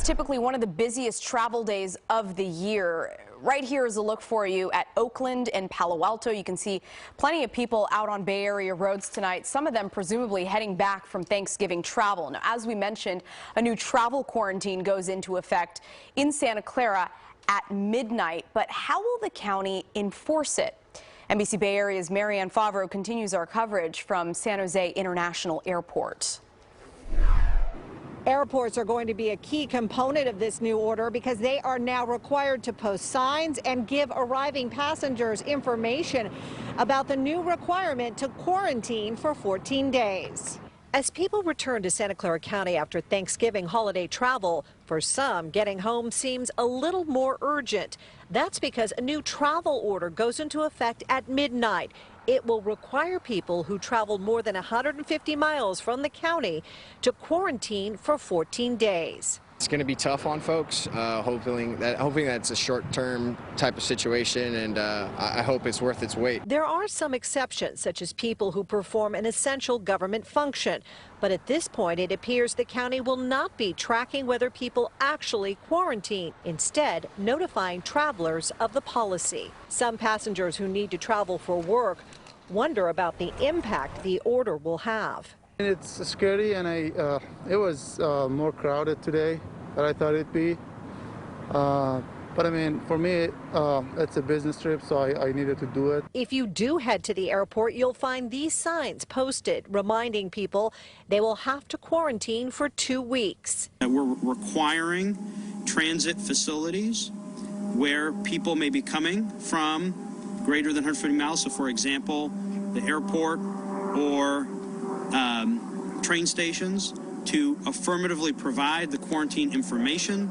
typically one of the busiest travel days of the year. Right here is a look for you at Oakland and Palo Alto. You can see plenty of people out on Bay Area roads tonight, some of them presumably heading back from Thanksgiving travel. Now, as we mentioned, a new travel quarantine goes into effect in Santa Clara at midnight. But how will the county enforce it? NBC Bay Area's Marianne Favro continues our coverage from San Jose International Airport. Airports are going to be a key component of this new order because they are now required to post signs and give arriving passengers information about the new requirement to quarantine for 14 days. As people return to Santa Clara County after Thanksgiving holiday travel, for some, getting home seems a little more urgent. That's because a new travel order goes into effect at midnight. It will require people who traveled more than 150 miles from the county to quarantine for 14 days. It's going to be tough on folks, hoping that's a short-term type of situation, and I hope it's worth its weight. There are some exceptions, such as people who perform an essential government function. But at this point, it appears the county will not be tracking whether people actually quarantine, instead notifying travelers of the policy. Some passengers who need to travel for work wonder about the impact the order will have. It's scary, and it was more crowded today than I thought it'd be. But I mean, for me, it's a business trip, so I needed to do it. If you do head to the airport, you'll find these signs posted reminding people they will have to quarantine for 2 weeks. We're requiring transit facilities where people may be coming from greater than 150 miles. So, for example, the airport or train stations, to affirmatively provide the quarantine information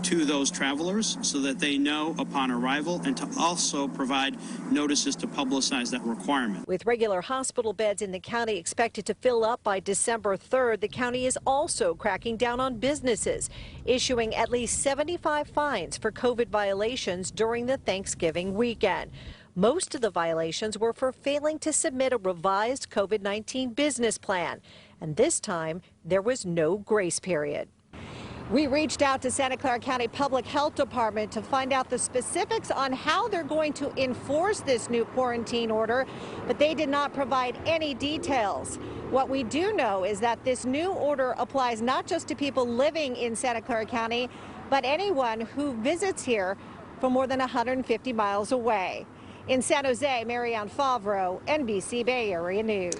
to those travelers so that they know upon arrival, and to also provide notices to publicize that requirement. With regular hospital beds in the county expected to fill up by December 3rd, the county is also cracking down on businesses, issuing at least 75 fines for COVID violations during the Thanksgiving weekend. Most of the violations were for failing to submit a revised COVID-19 business plan. And this time, there was no grace period. We reached out to Santa Clara County Public Health Department to find out the specifics on how they're going to enforce this new quarantine order, but they did not provide any details. What we do know is that this new order applies not just to people living in Santa Clara County, but anyone who visits here from more than 150 miles away. In San Jose, Marianne Favro, NBC Bay Area News.